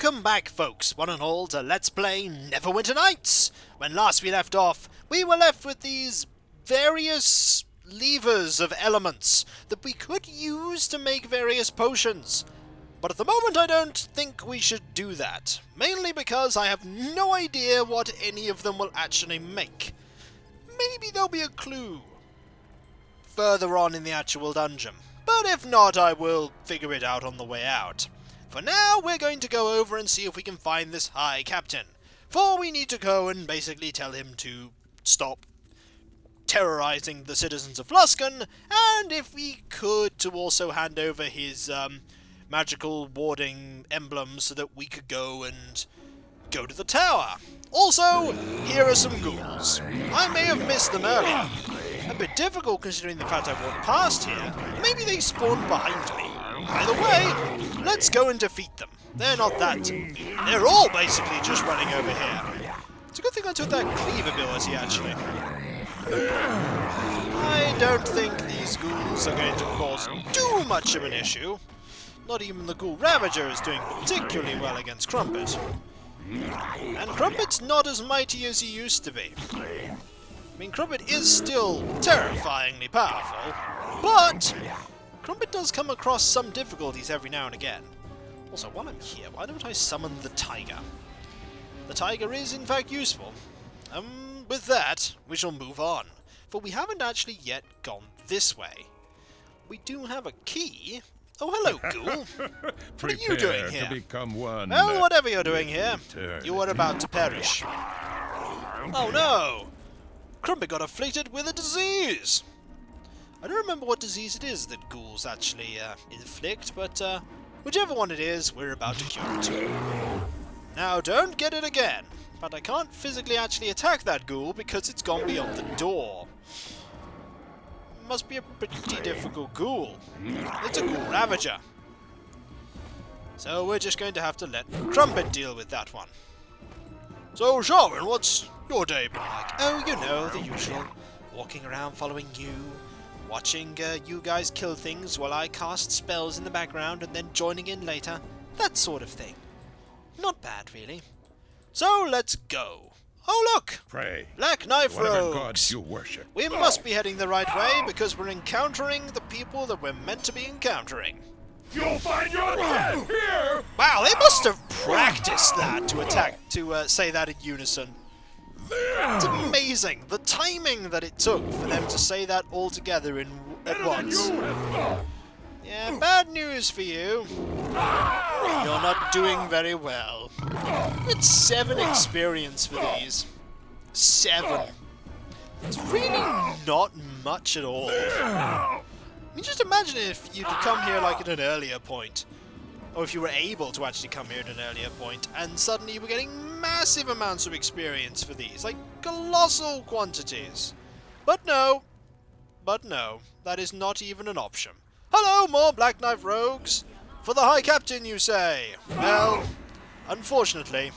Welcome back, folks, one and all, to Let's Play Neverwinter Nights! When last we left off, we were left with these various levers of elements that we could use to make various potions. But at the moment I don't think we should do that, mainly because I have no idea what any of them will actually make. Maybe there'll be a clue further on in the actual dungeon, but if not, I will figure it out on the way out. For now, we're going to go over and see if we can find this High Captain, for we need to go and basically tell him to stop terrorizing the citizens of Luskan, and if we could, to also hand over his magical warding emblem so that we could go to the tower. Also, here are some ghouls. I may have missed them earlier. A bit difficult considering the fact I walked past here. Maybe they spawned behind me. Either way, let's go and defeat them. They're not that... They're all basically just running over here. It's a good thing I took that cleave ability, actually. I don't think these ghouls are going to cause too much of an issue. Not even the Ghoul Ravager is doing particularly well against Crumpet. And Crumpet's not as mighty as he used to be. I mean, Crumpet is still terrifyingly powerful, but Crumpet does come across some difficulties every now and again. Also, while I'm here, why don't I summon the Tiger? The Tiger is, in fact, useful. With that, we shall move on, for we haven't actually yet gone this way. We do have a key. Oh, hello, Ghoul. What are you doing here? To become one. Well, whatever you're doing here, you are about to perish. Oh no! Crumpet got afflicted with a disease! I don't remember what disease it is that ghouls actually inflict, but whichever one it is, we're about to cure it. Now, don't get it again, but I can't physically actually attack that ghoul because it's gone beyond the door. Must be a pretty difficult ghoul. It's a Ghoul Ravager. So we're just going to have to let Crumpet deal with that one. So, Sharwin, what's your day been like? Oh, you know, the usual. Walking around following you, watching you guys kill things while I cast spells in the background and then joining in later. That sort of thing. Not bad, really. So, let's go. Oh, look! Pray. Black Knife Whatever gods Rogues! you worship. We must be heading the right way because we're encountering the people that we're meant to be encountering. You'll find your death here! Wow, they must have practiced that to say that in unison. It's amazing, the timing that it took for them to say that all together at once. Yeah, bad news for you. You're not doing very well. It's 7 experience for these. 7. It's really not much at all. I mean, just imagine if you'd come here like at an earlier point. Or if you were able to actually come here at an earlier point, and suddenly you were getting massive amounts of experience for these. Like, colossal quantities. But no, that is not even an option. Hello, more Black Knife Rogues! For the High Captain, you say? Well, unfortunately,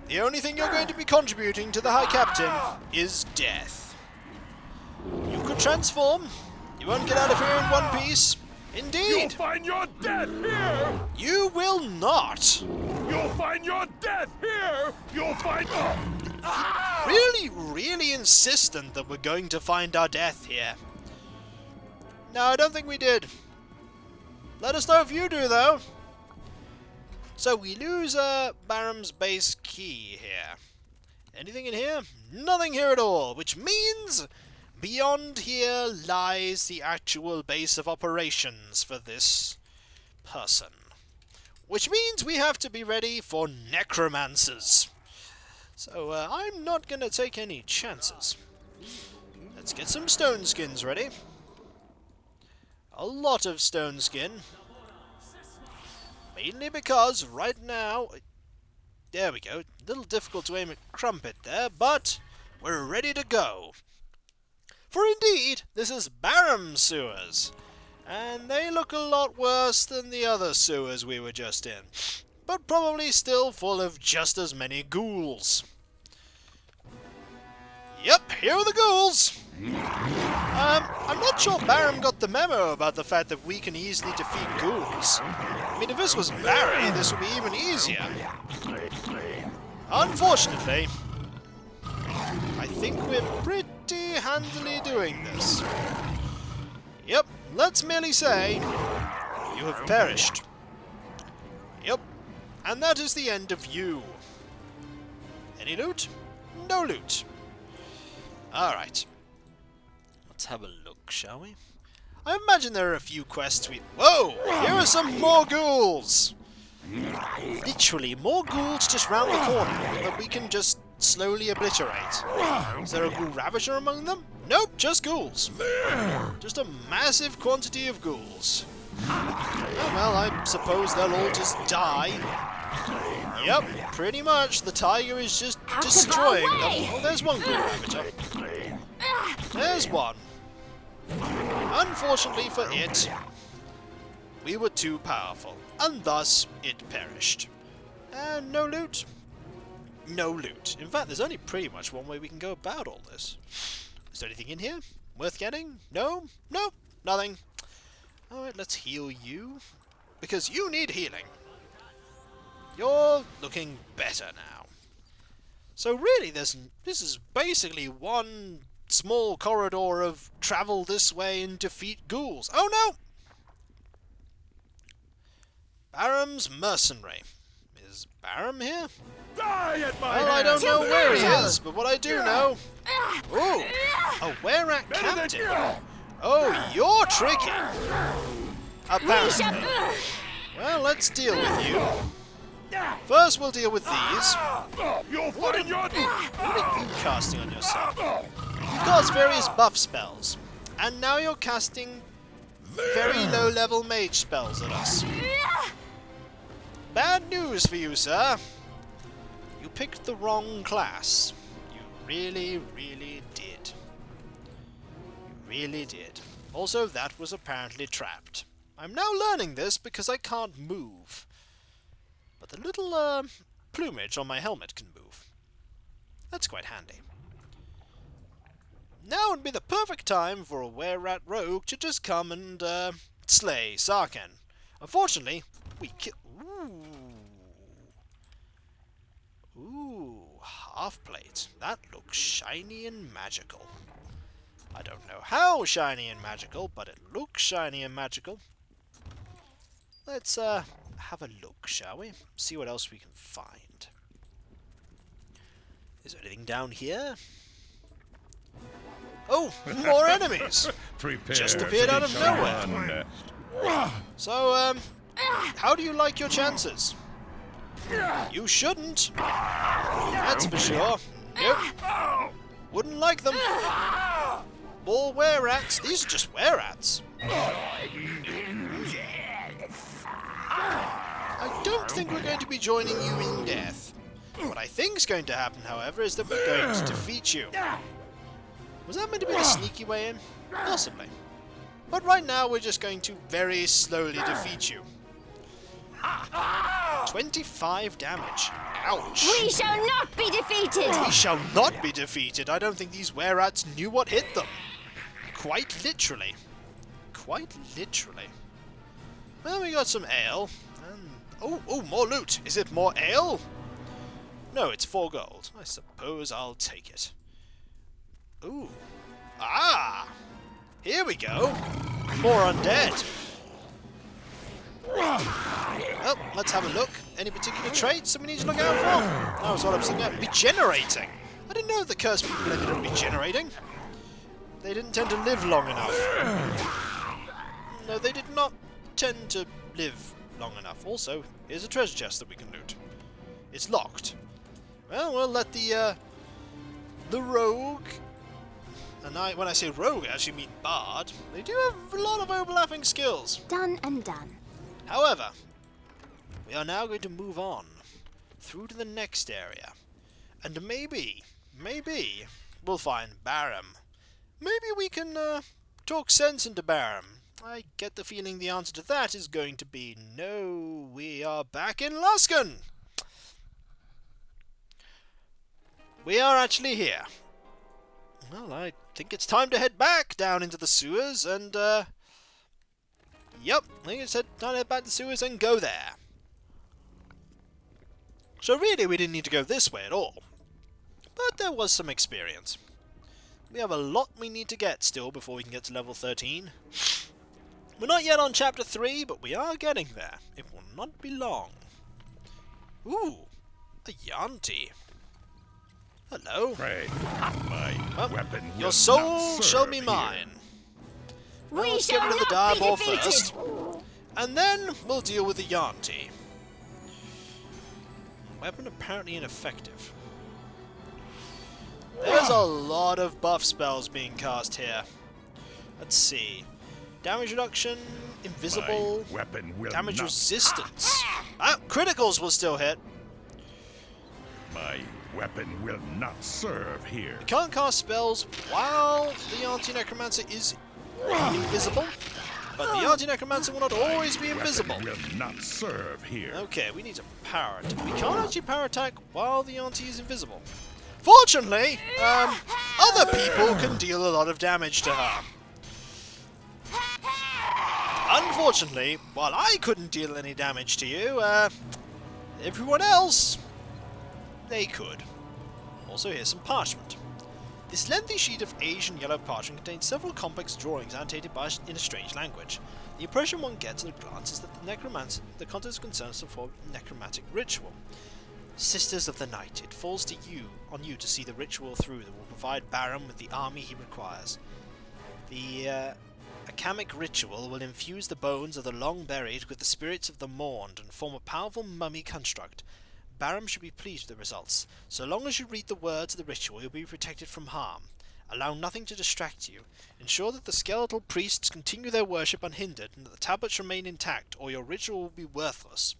the only thing you're going to be contributing to the High Captain is death. You could transform. You won't get out of here in one piece. Indeed. You'll find your death here! You will not. You'll find your death here! You'll find... Really insistent that we're going to find our death here. No, I don't think we did. Let us know if you do, though. So we lose Barem's base key here. Anything in here? Nothing here at all, which means beyond here lies the actual base of operations for this person. Which means we have to be ready for necromancers. So I'm not going to take any chances. Let's get some stone skins ready. A lot of stone skin. Mainly because right now... There we go. A little difficult to aim at Crumpet there, but we're ready to go. For indeed, this is Barem sewers. And they look a lot worse than the other sewers we were just in. But probably still full of just as many ghouls. Yep, here are the ghouls. I'm not sure Barem got the memo about the fact that we can easily defeat ghouls. I mean, if this was Barry, this would be even easier. Unfortunately, I think we're pretty handily doing this. Yep, let's merely say, you have perished. Yep, and that is the end of you. Any loot? No loot. Alright. Let's have a look, shall we? I imagine there are a few quests we... Whoa! Here are some more ghouls! Literally, more ghouls just round the corner that we can just slowly obliterate. Is there a ghoul ravager among them? Nope, just ghouls. Just a massive quantity of ghouls. Oh, well, I suppose they'll all just die. Yep, pretty much. The tiger is just destroying them. Oh, there's one ghoul ravager. There's one. Unfortunately for it, we were too powerful, and thus it perished. And no loot? No loot. In fact, there's only pretty much one way we can go about all this. Is there anything in here worth getting? No? No? Nothing. Alright, let's heal you. Because you need healing. You're looking better now. So really, this is basically one small corridor of travel this way and defeat ghouls. Oh no! Barem's mercenary. Is Barem here? Die at my Well, I don't hands. know where he is, but what I do know... Ooh! A were-rat captain! Oh, you're tricky! Apparently. Well, let's deal with you. First, we'll deal with these. You'll find your... What are you casting on yourself? You cast various buff spells, and now you're casting very low-level mage spells at us. Bad news for you, sir. You picked the wrong class. You really, really did. You really did. Also, that was apparently trapped. I'm now learning this because I can't move. But the little plumage on my helmet can move. That's quite handy. Now would be the perfect time for a were-rat rogue to just come and slay sar'ken. Unfortunately, we kill... Ooh, half-plate. That looks shiny and magical. I don't know how shiny and magical, but it looks shiny and magical. Let's have a look, shall we? See what else we can find. Is there anything down here? Oh, more enemies! Just appeared out of nowhere. So, how do you like your chances? You shouldn't. That's for sure. Nope. Wouldn't like them. More were-rats. These are just were-rats. I don't think we're going to be joining you in death. What I think's going to happen, however, is that we're going to defeat you. Was that meant to be the sneaky way in? Possibly. But right now, we're just going to very slowly defeat you. 25 damage. Ouch. We shall not be defeated! We shall not be defeated. I don't think these were-rats knew what hit them. Quite literally. Quite literally. Well, we got some ale. And oh, more loot. Is it more ale? No, it's 4 gold. I suppose I'll take it. Ooh. Ah! Here we go. More undead. Well, let's have a look. Any particular traits that we need to look out for? That was what I was looking at. Regenerating. I didn't know that cursed people ended up regenerating. They didn't tend to live long enough. No, they did not tend to live long enough. Also, here's a treasure chest that we can loot. It's locked. Well, we'll let the rogue... And when I say rogue, I actually mean bard. They do have a lot of overlapping skills. Done and done. However, we are now going to move on through to the next area. And maybe, we'll find Barem. Maybe we can talk sense into Barem. I get the feeling the answer to that is going to be no, we are back in Luskan. We are actually here. Well, I think it's time to head back down into the sewers and, yep, I think it's time to head back to the sewers and go there. So really, we didn't need to go this way at all. But there was some experience. We have a lot we need to get still before we can get to level 13. We're not yet on chapter 3, but we are getting there. It will not be long. Ooh, a Yanti. Hello. Pray, my weapon will Your soul not shall serve be here. mine. Well, We let's shall get rid of the not be Direball defeated. first. And then we'll deal with the Yanti. Weapon apparently ineffective. There's a lot of buff spells being cast here. Let's see. Damage reduction, invisible, My weapon will damage not. resistance. Ah, criticals will still hit. My weapon will not serve here. You can't cast spells while the anti-necromancer is invisible, but the anti-necromancer will not always be invisible. Weapon will not serve here. Okay, we need to power attack. We can't actually power attack while the anti is invisible. Fortunately, other people can deal a lot of damage to her. Unfortunately, while I couldn't deal any damage to you, everyone else, they could. Also, here's some parchment. This lengthy sheet of Asian yellow parchment contains several complex drawings annotated in a strange language. The impression one gets at a glance is that the contents concern some form of necromantic ritual. Sisters of the Night, it falls on you to see the ritual through that will provide Barem with the army he requires. The Akamic ritual will infuse the bones of the long-buried with the spirits of the mourned and form a powerful mummy construct. Barem should be pleased with the results. So long as you read the words of the ritual, you'll be protected from harm. Allow nothing to distract you. Ensure that the skeletal priests continue their worship unhindered and that the tablets remain intact, or your ritual will be worthless.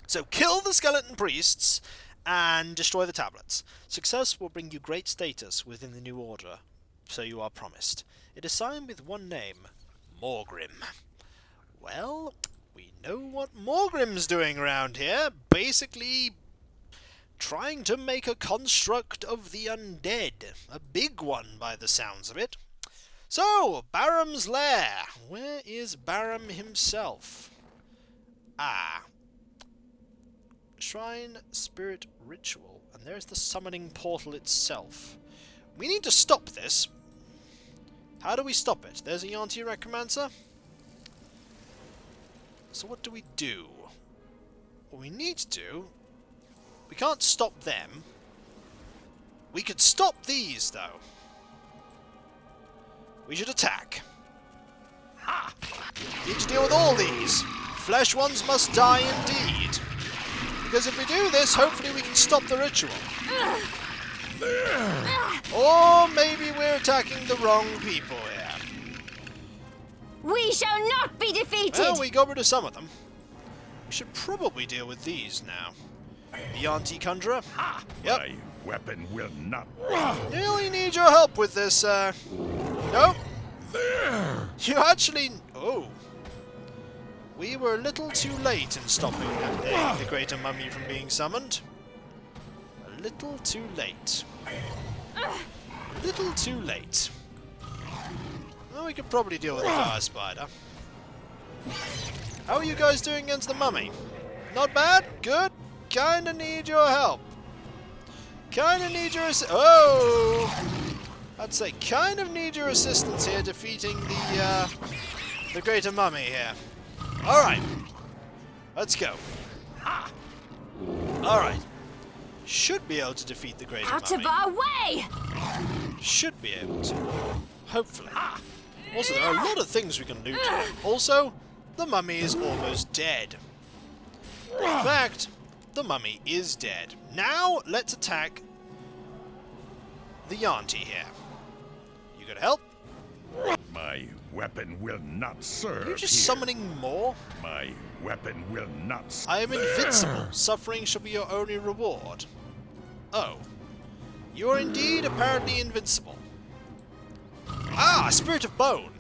So kill the skeleton priests and destroy the tablets. Success will bring you great status within the new order, so you are promised. It is signed with one name, Morgrim. Well, we know what Morgrim's doing around here. Basically, trying to make a construct of the undead. A big one by the sounds of it. So, Barem's lair. Where is Barem himself? Ah. Shrine Spirit Ritual. And there's the summoning portal itself. We need to stop this. How do we stop it? There's a anti-necromancer. So what do we do? What we need to do... We can't stop them. We could stop these, though. We should attack. Ha! Need to deal with all these. Flesh ones must die indeed. Because if we do this, hopefully we can stop the ritual. Or maybe we're attacking the wrong people here. We shall not be defeated! Well, we got rid of some of them. We should probably deal with these now. The anti-conjurer. Yep. My weapon will not. Really need your help with this, Nope. There. You actually... Oh. We were a little too late in stopping the greater mummy from being summoned. A little too late. A little too late. Well, we could probably deal with the dire spider. How are you guys doing against the mummy? Not bad? Good? Kinda need your help. Kinda need your I'd say kind of need your assistance here defeating the greater mummy here. Alright. Let's go. Alright. Should be able to defeat the greater Out mummy. of our way! Should be able to. Hopefully. Also, there are a lot of things we can loot here. Also, the mummy is almost dead. In fact, the mummy is dead. Now, let's attack the Yanti here. You gonna help? My weapon will not serve. Are you just here. summoning more? My weapon will not. I am invincible. Suffering shall be your only reward. Oh. You are indeed apparently invincible. Ah, Spirit of Bone.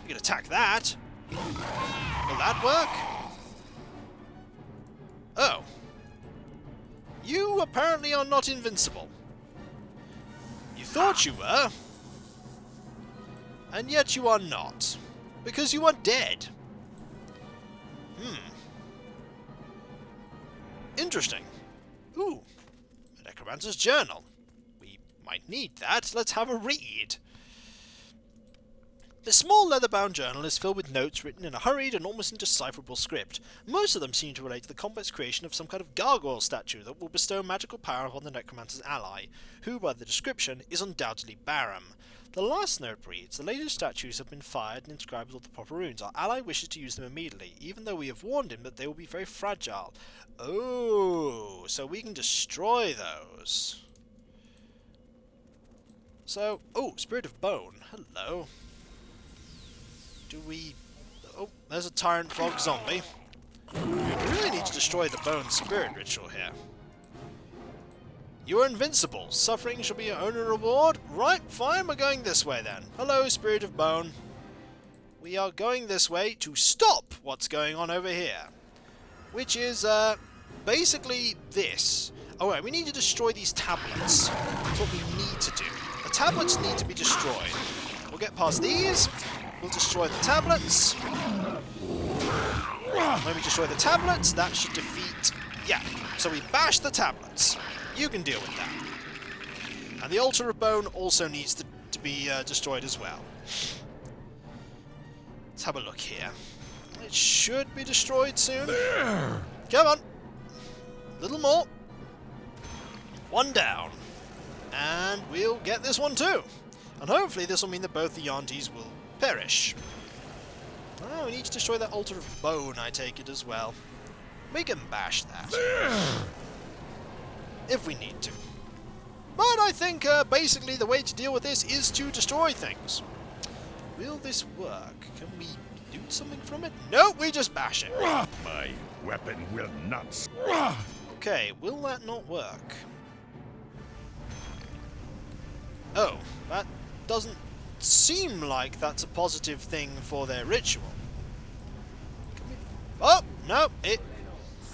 You can attack that. Will that work? Oh. You apparently are not invincible. You thought you were. And yet you are not. Because you are dead. Interesting. Ooh. A necromancer's journal. We might need that. Let's have a read. The small leather-bound journal is filled with notes written in a hurried and almost indecipherable script. Most of them seem to relate to the complex creation of some kind of gargoyle statue that will bestow magical power upon the necromancer's ally, who, by the description, is undoubtedly Barem. The last note reads, "The latest statues have been fired and inscribed with all the proper runes. Our ally wishes to use them immediately, even though we have warned him that they will be very fragile." Oh, so we can destroy those. So, oh, Spirit of Bone. Hello. Do we... Oh, there's a Tyrant Frog zombie. We really need to destroy the Bone Spirit ritual here. You are invincible. Suffering shall be your own reward. Right, fine, we're going this way then. Hello, Spirit of Bone. We are going this way to stop what's going on over here. Which is, basically this. Oh, right, we need to destroy these tablets. That's what we need to do. The tablets need to be destroyed. We'll get past these. We'll destroy the tablets. When we destroy the tablets, that should defeat... Yeah, so we bash the tablets. You can deal with that. And the Altar of Bone also needs to be destroyed as well. Let's have a look here. It should be destroyed soon. There! Come on. Little more. One down. And we'll get this one too. And hopefully this will mean that both the Yantis will perish. Oh, we need to destroy that Altar of Bone, I take it, as well. We can bash that. If we need to. But I think, basically, the way to deal with this is to destroy things. Will this work? Can we loot something from it? No, we just bash it. My weapon will not... Okay, will that not work? Oh, that doesn't seem like that's a positive thing for their ritual. Oh, no, it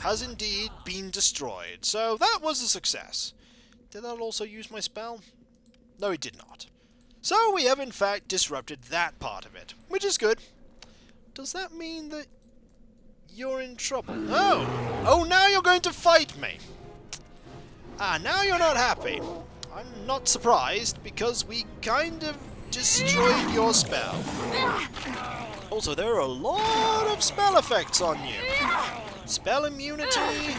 has indeed been destroyed. So that was a success. Did that also use my spell? No, it did not. So we have in fact disrupted that part of it, which is good. Does that mean that you're in trouble? Oh! Oh, now you're going to fight me! Ah, now you're not happy. I'm not surprised, because we kind of destroyed your spell. Also, there are a lot of spell effects on you. Spell immunity,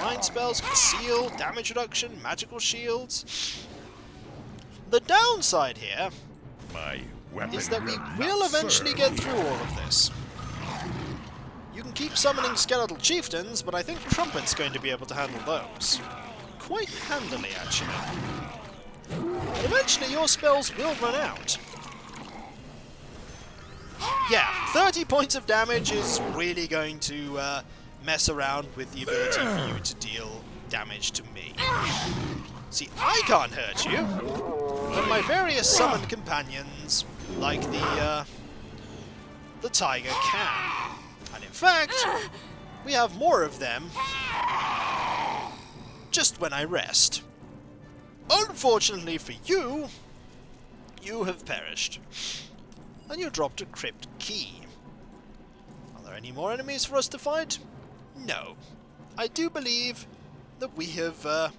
mind spells, conceal, damage reduction, magical shields. The downside here My weapon is that we will will eventually serve. get through all of this. You can keep summoning skeletal chieftains, but I think Trumpet's going to be able to handle those. Quite handily, actually. But eventually your spells will run out. Yeah, 30 points of damage is really going to mess around with the ability for you to deal damage to me. See, I can't hurt you, but my various summoned companions, like the tiger, can. And in fact, we have more of them just when I rest. Unfortunately for you, you have perished. And you dropped a crypt key. Are there any more enemies for us to fight? No. I do believe that we have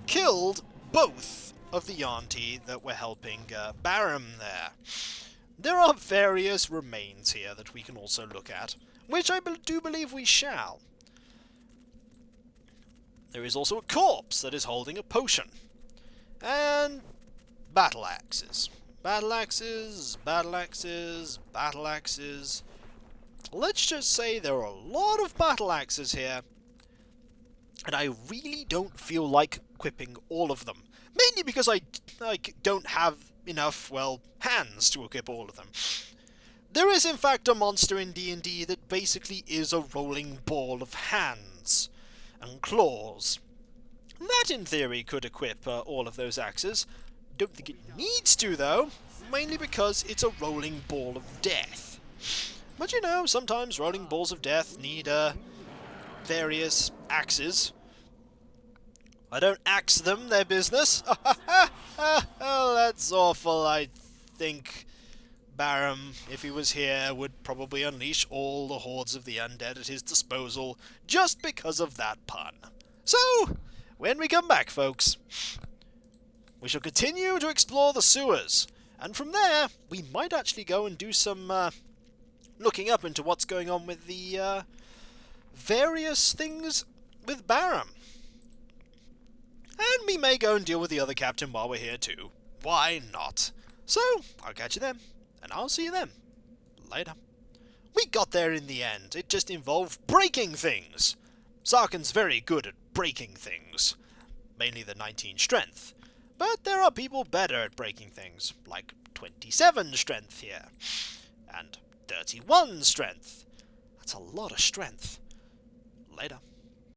killed both of the Yanti that were helping Barem there. There are various remains here that we can also look at, which I do believe we shall. There is also a corpse that is holding a potion. And battle axes. Battle axes, battle axes, battle axes. Let's just say there are a lot of battle axes here, and I really don't feel like equipping all of them. Mainly because I don't have enough, well, hands to equip all of them. There is in fact a monster in D&D that basically is a rolling ball of hands and claws. That in theory could equip all of those axes. Don't think it needs to though, mainly because it's a rolling ball of death. But you know, sometimes rolling balls of death need various axes. I don't axe them, their business. Oh, that's awful, I think. Barem, if he was here, would probably unleash all the hordes of the undead at his disposal just because of that pun. So, when we come back, folks, we shall continue to explore the sewers, and from there, we might actually go and do some looking up into what's going on with the various things with Barem. And we may go and deal with the other captain while we're here too. Why not? So, I'll catch you then, and I'll see you then. Later. We got there in the end. It just involved breaking things. Sar'ken's very good at breaking things. Mainly the 19 strength. But there are people better at breaking things, like 27 strength here. And 31 strength. That's a lot of strength. Later.